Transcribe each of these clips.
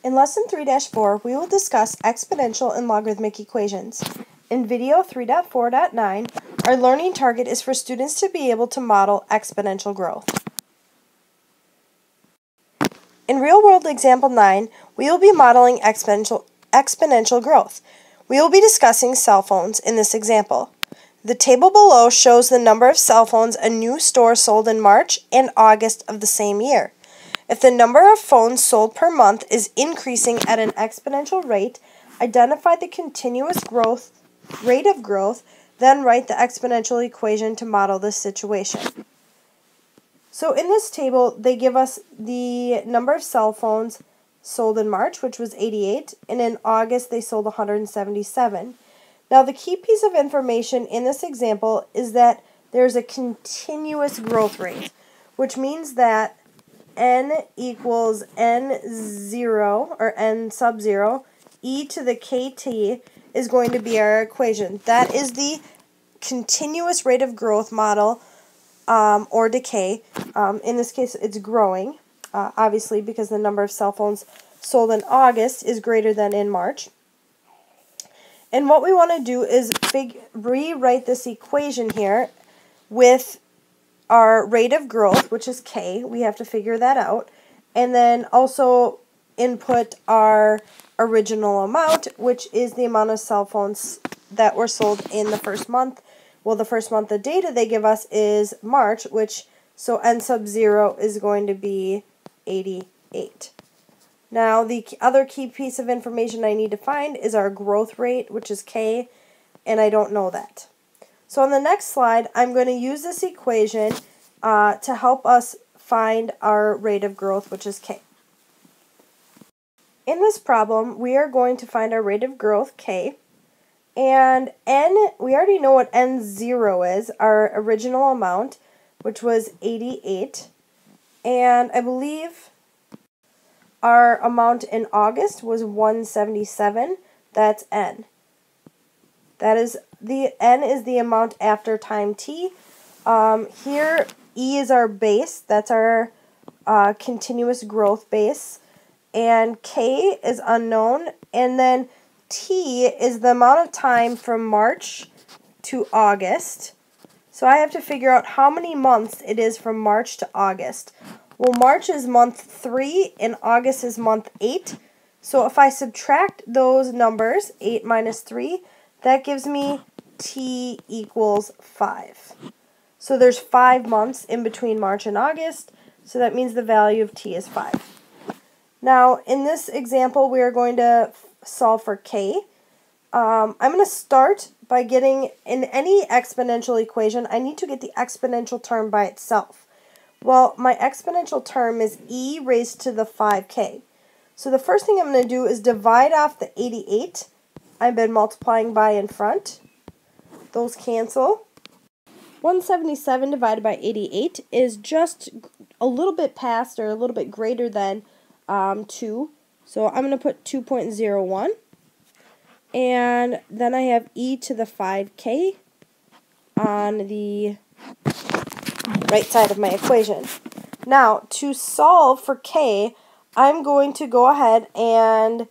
In Lesson 3-4, we will discuss exponential and logarithmic equations. In video 3.4.9, our learning target is for students to be able to model exponential growth. In real-world example 9, we will be modeling exponential growth. We will be discussing cell phones in this example. The table below shows the number of cell phones a new store sold in March and August of the same year. If the number of phones sold per month is increasing at an exponential rate, identify the continuous rate of growth, then write the exponential equation to model this situation. So in this table, they give us the number of cell phones sold in March, which was 88, and in August they sold 177. Now the key piece of information in this example is that there's a continuous growth rate, which means that n equals n0 or n sub 0 e to the kt is going to be our equation. That is the continuous rate of growth model or decay. In this case it's growing, obviously, because the number of cell phones sold in August is greater than in March. And what we want to do is rewrite this equation here with our rate of growth, which is k. We have to figure that out. And then also input our original amount, which is the amount of cell phones that were sold in the first month. Well, the first month of data they give us is March, so n sub 0 is going to be 88. Now, the other key piece of information I need to find is our growth rate, which is k, and I don't know that. So on the next slide, I'm going to use this equation to help us find our rate of growth, which is k. In this problem, we are going to find our rate of growth, k, and n, we already know what n0 is, our original amount, which was 88, and I believe our amount in August was 177. That's n. That is n is the amount after time t. Here, e is our base. That's our continuous growth base. And k is unknown. And then t is the amount of time from March to August. So I have to figure out how many months it is from March to August. Well, March is month 3 and August is month 8. So if I subtract those numbers, 8 minus 3, that gives me t equals 5. So there's 5 months in between March and August, so that means the value of t is 5. Now, in this example, we are going to solve for k. I'm going to start by getting, in any exponential equation, I need to get the exponential term by itself. Well, my exponential term is e raised to the 5k. So the first thing I'm going to do is divide off the 88 I've been multiplying by in front. Those cancel. 177 divided by 88 is just a little bit past or a little bit greater than 2. So I'm going to put 2.01. And then I have e to the 5k on the right side of my equation. Now, to solve for k, I'm going to go ahead and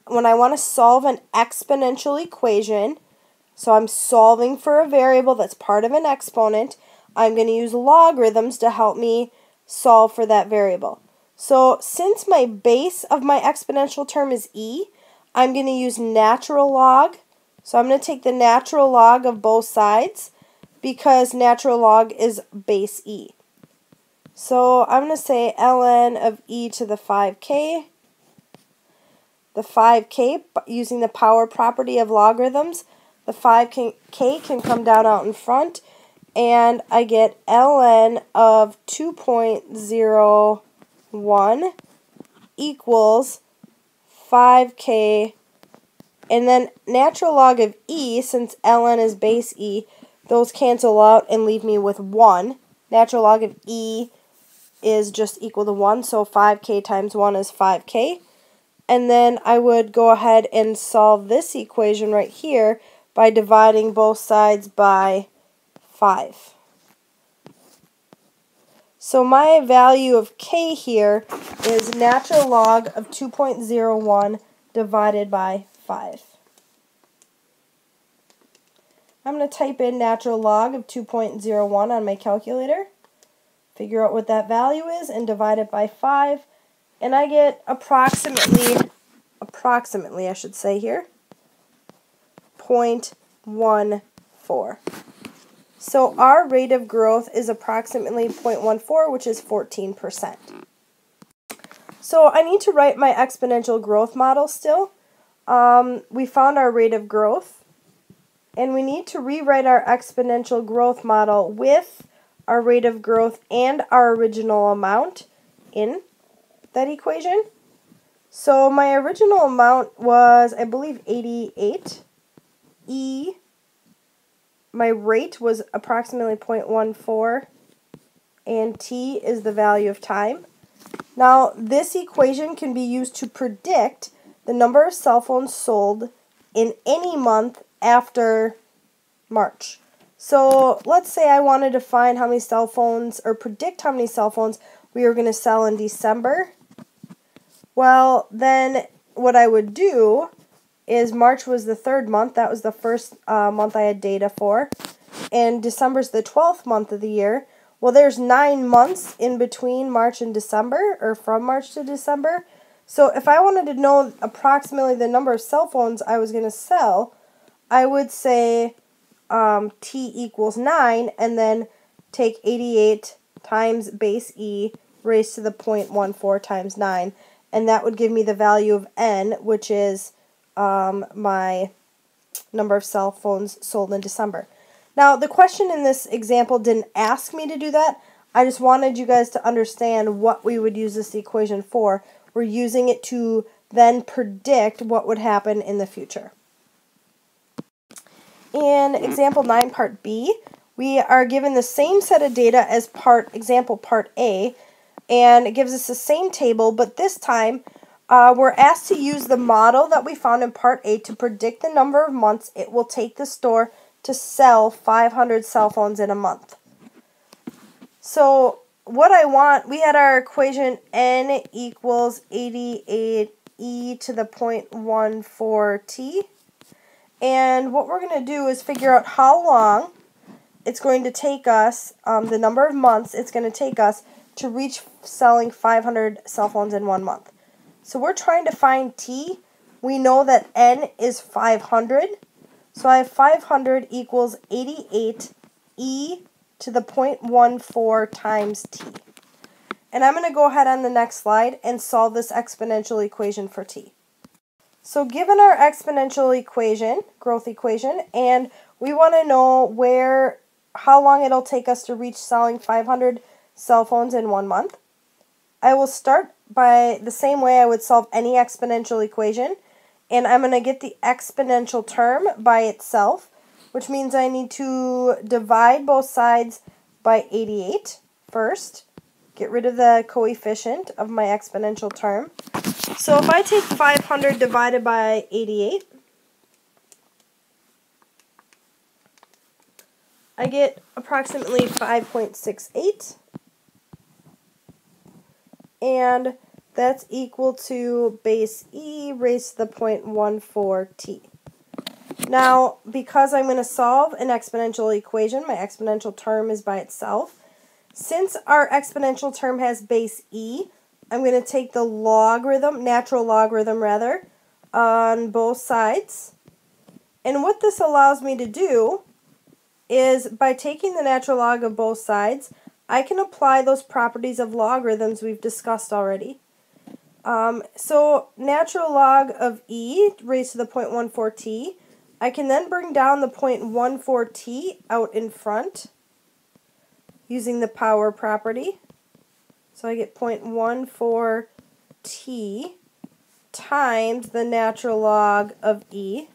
when I want to solve an exponential equation, so I'm solving for a variable that's part of an exponent, I'm going to use logarithms to help me solve for that variable. So since my base of my exponential term is e, I'm going to use natural log. So I'm going to take the natural log of both sides because natural log is base e. So I'm going to say ln of e to the 5k. The 5k, using the power property of logarithms, the 5k can come down out in front, and I get ln of 2.01 equals 5k, and then natural log of e, since ln is base e, those cancel out and leave me with 1. Natural log of e is just equal to 1, so 5k times 1 is 5k. And then I would go ahead and solve this equation right here by dividing both sides by 5. So my value of k here is natural log of 2.01 divided by 5. I'm going to type in natural log of 2.01 on my calculator, figure out what that value is, and divide it by 5. And I get approximately I should say here, 0.14. So our rate of growth is approximately 0.14, which is 14%. So I need to write my exponential growth model still. We found our rate of growth, and we need to rewrite our exponential growth model with our rate of growth and our original amount in that equation. So my original amount was, I believe, 88. My rate was approximately 0.14, and t is the value of time. Now, this equation can be used to predict the number of cell phones sold in any month after March. So let's say I wanted to find how many cell phones, or predict how many cell phones we were going to sell in December. Well, then what I would do is March was the 3rd month. That was the first month I had data for. And December's the 12th month of the year. Well, there's 9 months in between March and December, or from March to December. So if I wanted to know approximately the number of cell phones I was going to sell, I would say t equals 9, and then take 88 times base e raised to the 0.14 times 9. And that would give me the value of n, which is my number of cell phones sold in December. Now, the question in this example didn't ask me to do that. I just wanted you guys to understand what we would use this equation for. We're using it to then predict what would happen in the future. In example 9, part B, we are given the same set of data as example part A, and it gives us the same table, but this time we're asked to use the model that we found in part A to predict the number of months it will take the store to sell 500 cell phones in a month. So what I want, we had our equation n equals 88 e to the 0.14 t. And what we're going to do is figure out how long it's going to take us, the number of months it's going to take us to reach selling 500 cell phones in 1 month. So we're trying to find t. We know that n is 500. So I have 500 equals 88 e to the 0.14 times t. And I'm going to go ahead on the next slide and solve this exponential equation for t. So given our exponential equation, growth equation, and we want to know how long it'll take us to reach selling 500 cell phones in 1 month, I will start by the same way I would solve any exponential equation, and I'm going to get the exponential term by itself, which means I need to divide both sides by 88 first, get rid of the coefficient of my exponential term. So if I take 500 divided by 88, I get approximately 5.68, and that's equal to base e raised to the 0.14 t. Now, because I'm going to solve an exponential equation, my exponential term is by itself. Since our exponential term has base e, I'm going to take the natural logarithm rather, on both sides. And what this allows me to do is, by taking the natural log of both sides, I can apply those properties of logarithms we've discussed already. So natural log of e raised to the 0.14 t, I can then bring down the 0.14 t out in front using the power property. So I get 0.14 t times the natural log of e.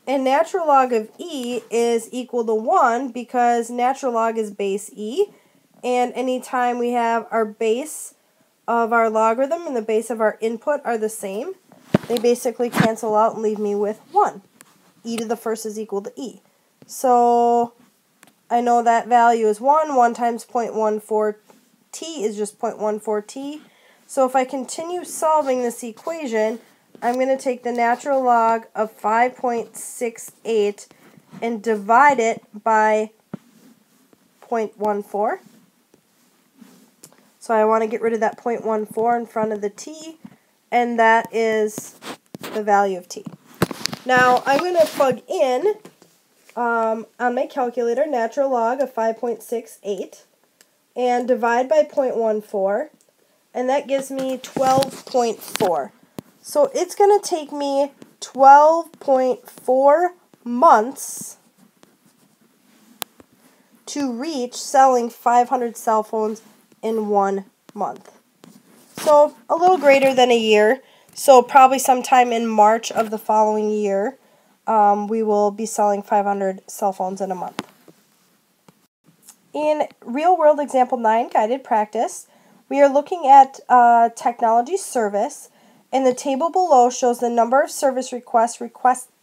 And natural log of e is equal to 1 because natural log is base e. And anytime we have our base of our logarithm and the base of our input are the same, they basically cancel out and leave me with 1. E to the first is equal to e. So I know that value is 1. 1 times 0.14 t is just 0.14t. So if I continue solving this equation, I'm going to take the natural log of 5.68 and divide it by 0.14. So I want to get rid of that 0.14 in front of the t, and that is the value of t. Now I'm going to plug in on my calculator natural log of 5.68 and divide by 0.14, and that gives me 12.4. So it's going to take me 12.4 months to reach selling 500 cell phones in 1 month. So a little greater than a year. So probably sometime in March of the following year, we will be selling 500 cell phones in a month. In Real World Example 9, Guided Practice, we are looking at technology service, and the table below shows the number of service requests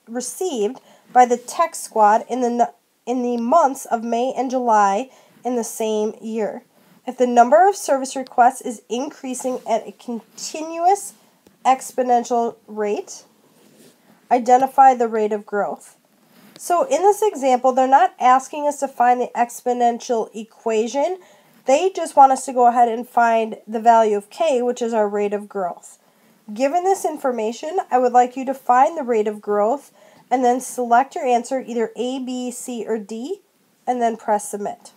received by the tech squad in the months of May and July in the same year. If the number of service requests is increasing at a continuous exponential rate, identify the rate of growth. So in this example, they're not asking us to find the exponential equation. They just want us to go ahead and find the value of k, which is our rate of growth. Given this information, I would like you to find the rate of growth and then select your answer, either A, B, C, or D, and then press submit.